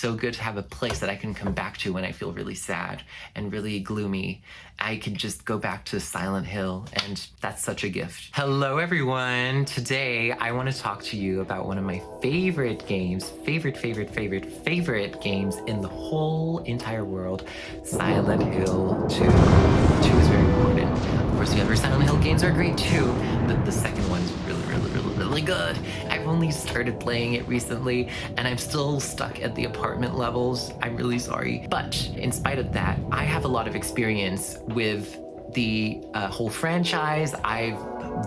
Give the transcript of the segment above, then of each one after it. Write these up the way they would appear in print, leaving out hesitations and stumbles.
so good to have a place that I can come back to when I feel really sad and really gloomy. I can just go back to Silent Hill, and that's such a gift. Hello everyone! Today I want to talk to you about one of my favorite games, favorite games in the whole entire world, Silent Hill 2. 2 is very important. Of course, the other Silent Hill games are great too, but the second one is really good. I've only started playing it recently, and I'm still stuck at the apartment levels. I'm really sorry. But in spite of that, I have a lot of experience with the whole franchise. I've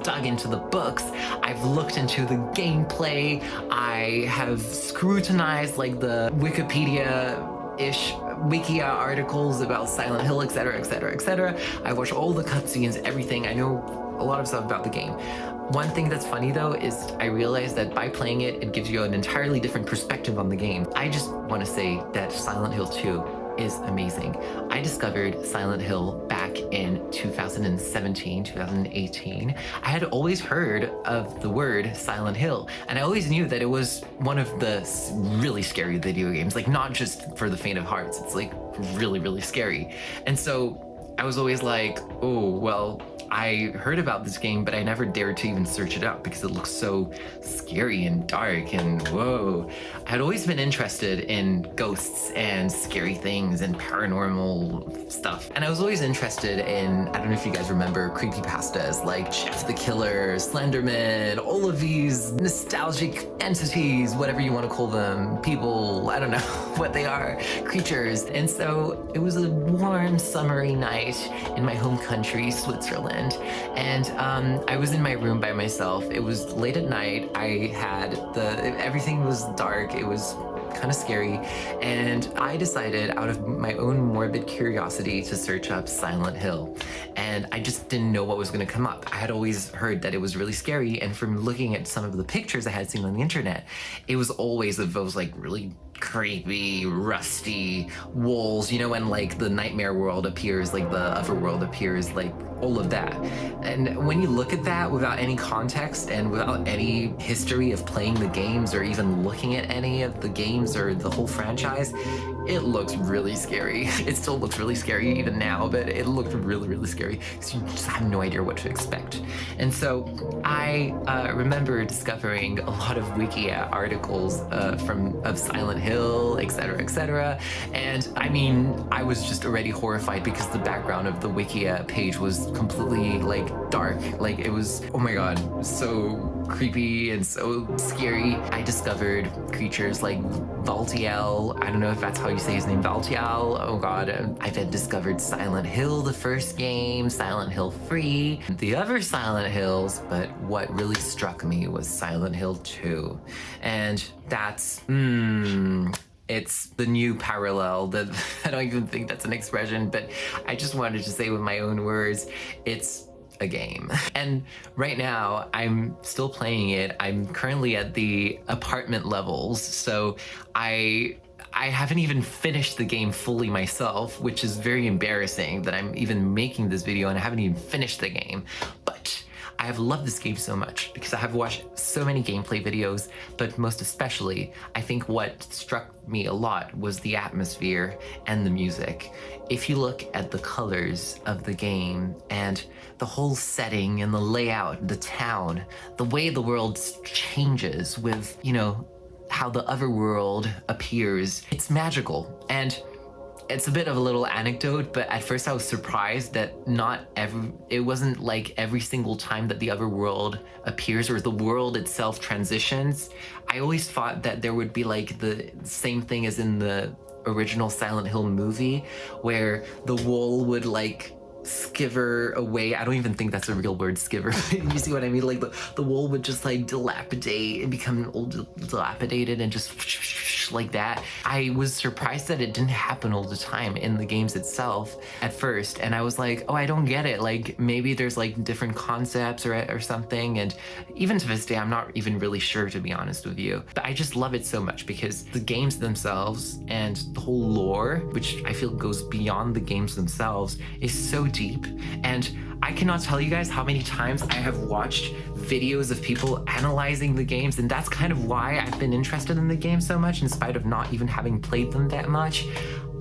dug into the books, I've looked into the gameplay, I have scrutinized like the Wikipedia-ish Wikia articles about Silent Hill, etc. I watched all the cutscenes, everything. I know a lot of stuff about the game. One thing that's funny though is I realized that by playing it, it gives you an entirely different perspective on the game. I just want to say that Silent Hill 2 is amazing. I discovered Silent Hill back in 2017, 2018. I had always heard of the word Silent Hill, and I always knew that it was one of the really scary video games, like not just for the faint of hearts, it's like really scary. And so I was always like, oh, well, I heard about this game, but I never dared to even search it up because it looks so scary and dark and whoa. I had always been interested in ghosts and scary things and paranormal stuff. And I was always interested in, I don't know if you guys remember creepypastas like Jeff the Killer, Slenderman, all of these nostalgic entities, whatever you want to call them, people, I don't know what they are, creatures. And so it was a warm summery night in my home country, Switzerland. And I was in my room by myself. It was late at night. I had everything was dark. It was kind of scary. And I decided out of my own morbid curiosity to search up Silent Hill. And I just didn't know what was going to come up. I had always heard that it was really scary. And from looking at some of the pictures I had seen on the internet, it was always of those like really creepy, rusty walls, you know, when like the nightmare world appears, like the other world appears, like all of that. And when you look at that without any context and without any history of playing the games or even looking at any of the games or the whole franchise, it looks really scary. It still looks really scary even now, but it looked really scary because you just have no idea what to expect. And so I remember discovering a lot of Wikia articles of Silent Hill, etc. And I mean, I was just already horrified because the background of the Wikia page was completely like dark. Like it was, oh my god, so creepy and so scary. I discovered creatures like Valtiel. I don't know if that's how you say his name, Valtiel. Oh god. I then discovered Silent Hill, the first game, Silent Hill 3, the other Silent Hills, but what really struck me was Silent Hill 2. And that's, it's the new parallel that I don't even think that's an expression, but I just wanted to say with my own words, it's a game. And right now I'm still playing it. I'm currently at the apartment levels, so I haven't even finished the game fully myself, which is very embarrassing that I'm even making this video and I haven't even finished the game. But I have loved this game so much because I have watched so many gameplay videos, but most especially, I think what struck me a lot was the atmosphere and the music. If you look at the colors of the game and the whole setting and the layout, the town, the way the world changes with, you know, how the other world appears, it's magical. And it's a bit of a little anecdote, but at first I was surprised that it wasn't like every single time that the other world appears or the world itself transitions. I always thought that there would be like the same thing as in the original Silent Hill movie, where the wall would like skiver away. I don't even think that's a real word, skiver. You see what I mean? Like the wall would just like dilapidate and become old, dilapidated and just like that. I was surprised that it didn't happen all the time in the games itself at first. And I was like, oh, I don't get it. Like maybe there's like different concepts or something. And even to this day, I'm not even really sure, to be honest with you. But I just love it so much because the games themselves and the whole lore, which I feel goes beyond the games themselves, is so deep. And I cannot tell you guys how many times I have watched videos of people analyzing the games, and that's kind of why I've been interested in the game so much, in spite of not even having played them that much.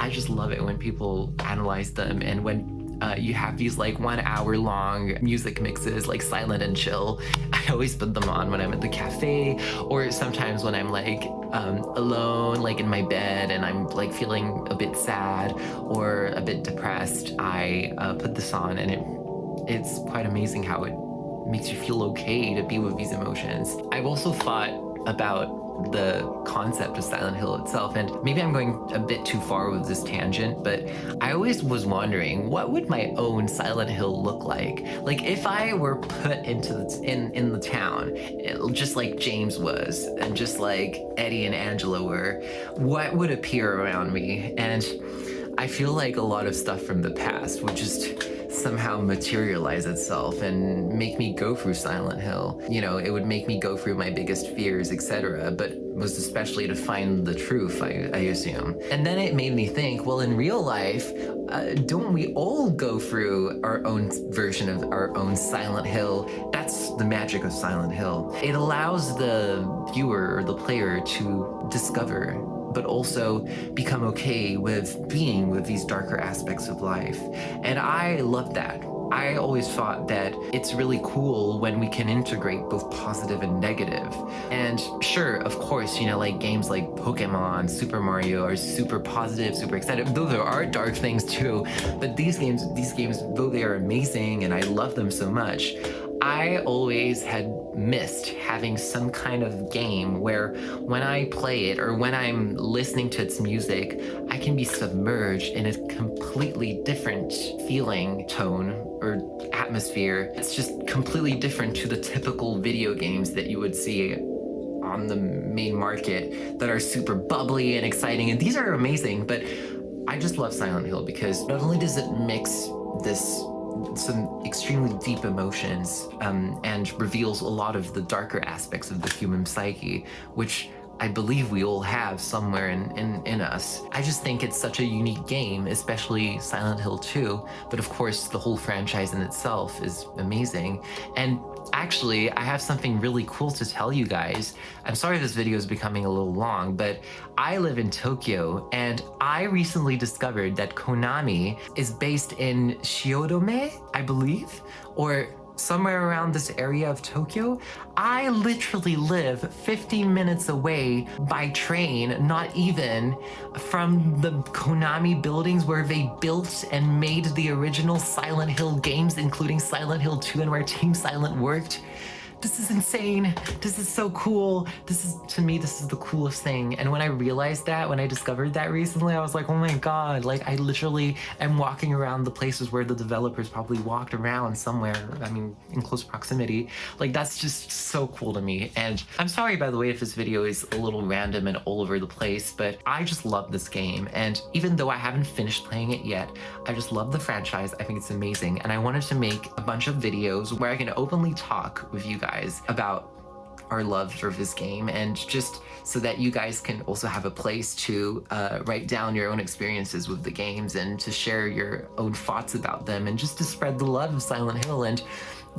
I just love it when people analyze them, and when you have these like 1 hour long music mixes, like silent and chill. I always put them on when I'm at the cafe, or sometimes when I'm like alone, like in my bed, and I'm like feeling a bit sad or a bit depressed. I put this on, and it's quite amazing how it makes you feel okay to be with these emotions. I've also thought about the concept of Silent Hill itself, and maybe I'm going a bit too far with this tangent, but I always was wondering, what would my own Silent Hill look like? Like if I were put into in the town, just like James was, and just like Eddie and Angela were, what would appear around me? And I feel like a lot of stuff from the past would just somehow materialize itself and make me go through Silent Hill. You know, it would make me go through my biggest fears, etc., but most especially to find the truth, I assume. And then it made me think, well, in real life, don't we all go through our own version of our own Silent Hill? That's the magic of Silent Hill. It allows the viewer or the player to discover, but also become okay with being with these darker aspects of life. And I love that. I always thought that it's really cool when we can integrate both positive and negative. And sure, of course, you know, like games like Pokemon, Super Mario are super positive, super excited, though there are dark things too. But these games, though they are amazing and I love them so much, I always had missed having some kind of game where when I play it or when I'm listening to its music, I can be submerged in a completely different feeling, tone, or atmosphere. It's just completely different to the typical video games that you would see on the main market that are super bubbly and exciting. And these are amazing, but I just love Silent Hill because not only does it mix some extremely deep emotions and reveals a lot of the darker aspects of the human psyche, which I believe we all have somewhere in us. I just think it's such a unique game, especially Silent Hill 2, but of course the whole franchise in itself is amazing. And actually, I have something really cool to tell you guys. I'm sorry this video is becoming a little long, but I live in Tokyo, and I recently discovered that Konami is based in Shiodome, I believe, or somewhere around this area of Tokyo. I literally live 15 minutes away by train, not even, from the Konami buildings where they built and made the original Silent Hill games, including Silent Hill 2 and where Team Silent worked. This is insane. This is so cool. To me, this is the coolest thing. And when I realized that, when I discovered that recently, I was like, oh my God, like I literally am walking around the places where the developers probably walked around somewhere, I mean, in close proximity. Like that's just so cool to me. And I'm sorry, by the way, if this video is a little random and all over the place, but I just love this game. And even though I haven't finished playing it yet, I just love the franchise. I think it's amazing. And I wanted to make a bunch of videos where I can openly talk with you guys about our love for this game, and just so that you guys can also have a place to write down your own experiences with the games and to share your own thoughts about them, and just to spread the love of Silent Hill. And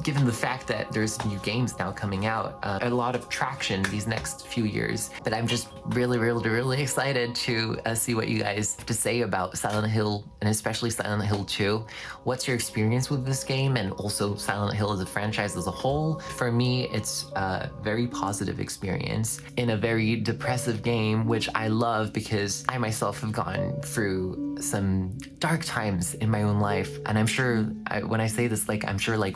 given the fact that there's new games now coming out, a lot of traction these next few years, but I'm just really excited to see what you guys have to say about Silent Hill, and especially Silent Hill 2. What's your experience with this game, and also Silent Hill as a franchise as a whole? For me, it's a very positive experience in a very depressive game, which I love because I myself have gone through some dark times in my own life. And I'm sure, when I say this, like I'm sure like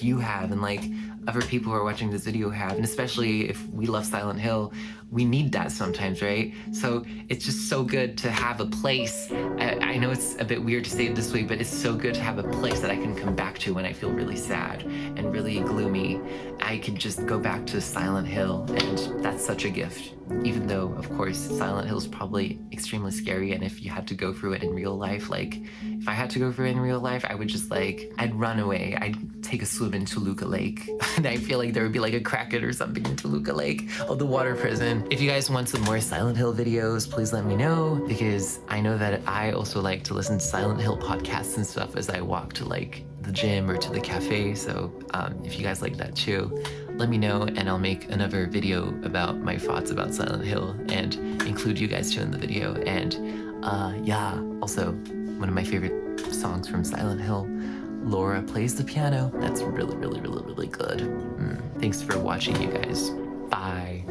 you have, and like other people who are watching this video have, and especially if we love Silent Hill, we need that sometimes, right? So it's just so good to have a place. I know it's a bit weird to say it this way, but it's so good to have a place that I can come back to when I feel really sad and really gloomy. I can just go back to Silent Hill, and that's such a gift. Even though, of course, Silent Hill is probably extremely scary, and if you had to go through it in real life, like if I had to go through it in real life, I would just like, I'd run away. I'd take a swim in Toluca Lake. And I feel like there would be like a Kraken or something in Toluca Lake of the water prison. If you guys want some more Silent Hill videos, please let me know, because I know that I also like to listen to Silent Hill podcasts and stuff as I walk to like the gym or to the cafe. So if you guys like that too, let me know and I'll make another video about my thoughts about Silent Hill and include you guys too in the video. And yeah, also one of my favorite songs from Silent Hill, Laura plays the piano. That's really, really, really, really good. Thanks for watching, you guys. Bye.